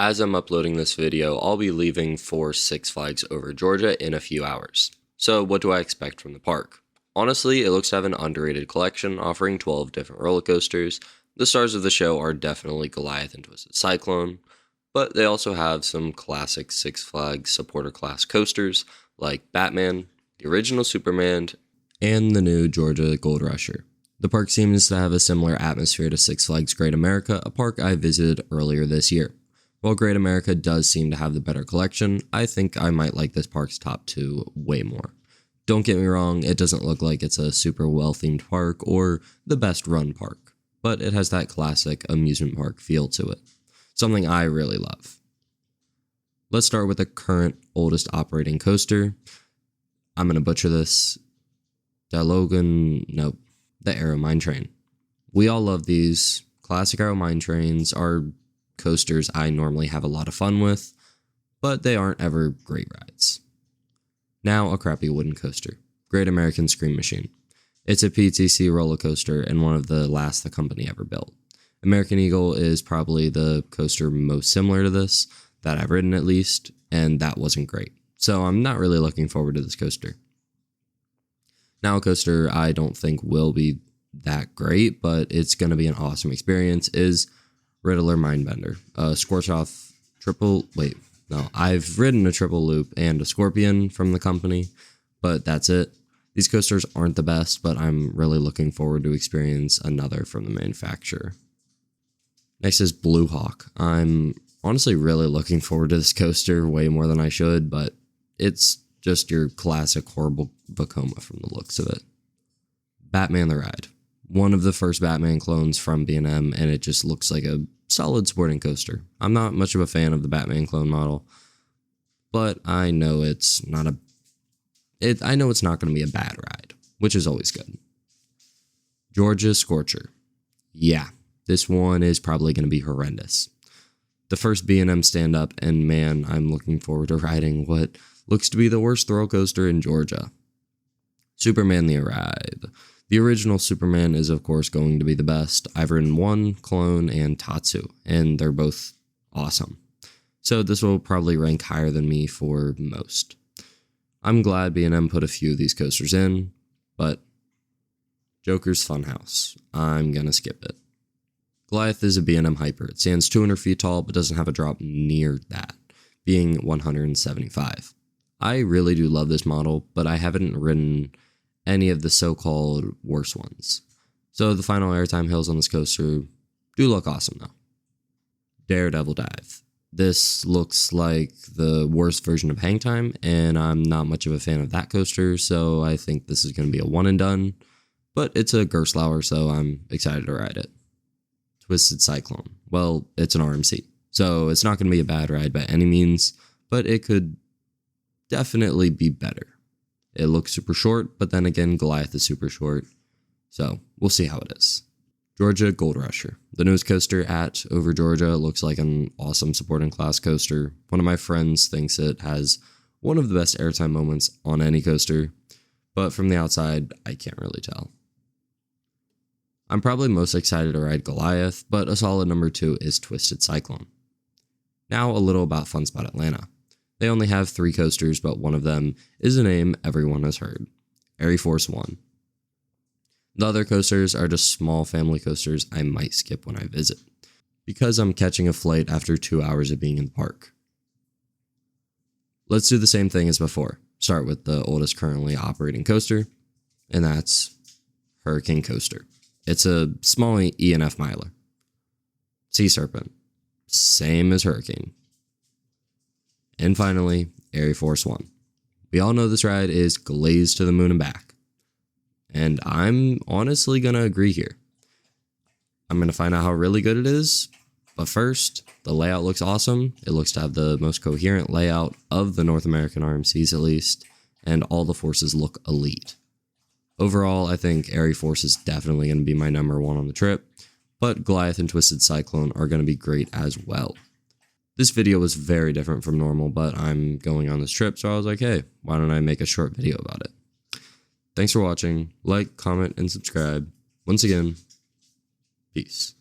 As I'm uploading this video, I'll be leaving for Six Flags Over Georgia in a few hours. So what do I expect from the park? Honestly, it looks to have an underrated collection offering 12 different roller coasters. The stars of the show are definitely Goliath and Twisted Cyclone, but they also have some classic Six Flags supporter class coasters like Batman, the original Superman, and the new Georgia Gold Rusher. The park seems to have a similar atmosphere to Six Flags Great America, a park I visited earlier this year. While Great America does seem to have the better collection, I think I might like this park's top two way more. Don't get me wrong, it doesn't look like it's a super well-themed park or the best run park, but it has that classic amusement park feel to it, something I really love. Let's start with the current oldest operating coaster. I'm going to butcher this. The Aero Mine Train. We all love these. Classic Aero Mine Trains are coasters I normally have a lot of fun with, but they aren't ever great rides. Now a crappy wooden coaster, Great American Scream Machine. It's a PTC roller coaster and one of the last the company ever built. American Eagle is probably the coaster most similar to this, that I've ridden at least, and that wasn't great. So I'm not really looking forward to this coaster. Now a coaster I don't think will be that great, but it's going to be an awesome experience is Riddler Mindbender, Scorchoff I've ridden a triple loop and a Scorpion from the company, but that's it. These coasters aren't the best, but I'm really looking forward to experience another from the manufacturer. Next is Blue Hawk. I'm honestly really looking forward to this coaster way more than I should, but it's just your classic horrible Vekoma from the looks of it. Batman the Ride. One of the first Batman clones from B&M, and it just looks like a solid sporting coaster. I'm not much of a fan of the Batman clone model, but I know it's not going to be a bad ride, which is always good. Georgia Scorcher. Yeah, this one is probably going to be horrendous. The first B&M stand-up, and man, I'm looking forward to riding what looks to be the worst thrill coaster in Georgia. Superman the Ride. The original Superman is, of course, going to be the best. I've ridden one, Clone, and Tatsu, and they're both awesome. So this will probably rank higher than me for most. I'm glad B&M put a few of these coasters in, but Joker's Funhouse. I'm gonna skip it. Goliath is a B&M Hyper. It stands 200 feet tall, but doesn't have a drop near that, being 175. I really do love this model, but I haven't ridden any of the so-called worse ones. So the final airtime hills on this coaster do look awesome though. Daredevil Dive. This looks like the worst version of Hang Time, and I'm not much of a fan of that coaster, so I think this is going to be a one and done, but it's a Gerstlauer, so I'm excited to ride it. Twisted Cyclone. Well, it's an RMC, so it's not going to be a bad ride by any means, but it could definitely be better. It looks super short, but then again, Goliath is super short, so we'll see how it is. Georgia Gold Rusher. The newest coaster at Over Georgia looks like an awesome supporting class coaster. One of my friends thinks it has one of the best airtime moments on any coaster, but from the outside, I can't really tell. I'm probably most excited to ride Goliath, but a solid number 2 is Twisted Cyclone. Now a little about Funspot Atlanta. They only have 3 coasters, but one of them is a name everyone has heard, Air Force One. The other coasters are just small family coasters I might skip when I visit, because I'm catching a flight after 2 hours of being in the park. Let's do the same thing as before. Start with the oldest currently operating coaster, and that's Hurricane Coaster. It's a small E&F miler. Sea Serpent, same as Hurricane. And finally, Air Force One. We all know this ride is glazed to the moon and back. And I'm honestly going to agree here. I'm going to find out how really good it is. But first, the layout looks awesome. It looks to have the most coherent layout of the North American RMCs at least. And all the forces look elite. Overall, I think Air Force is definitely going to be my number 1 on the trip. But Goliath and Twisted Cyclone are going to be great as well. This video was very different from normal, but I'm going on this trip, so I was like, hey, why don't I make a short video about it? Thanks for watching. Like, comment, and subscribe. Once again, peace.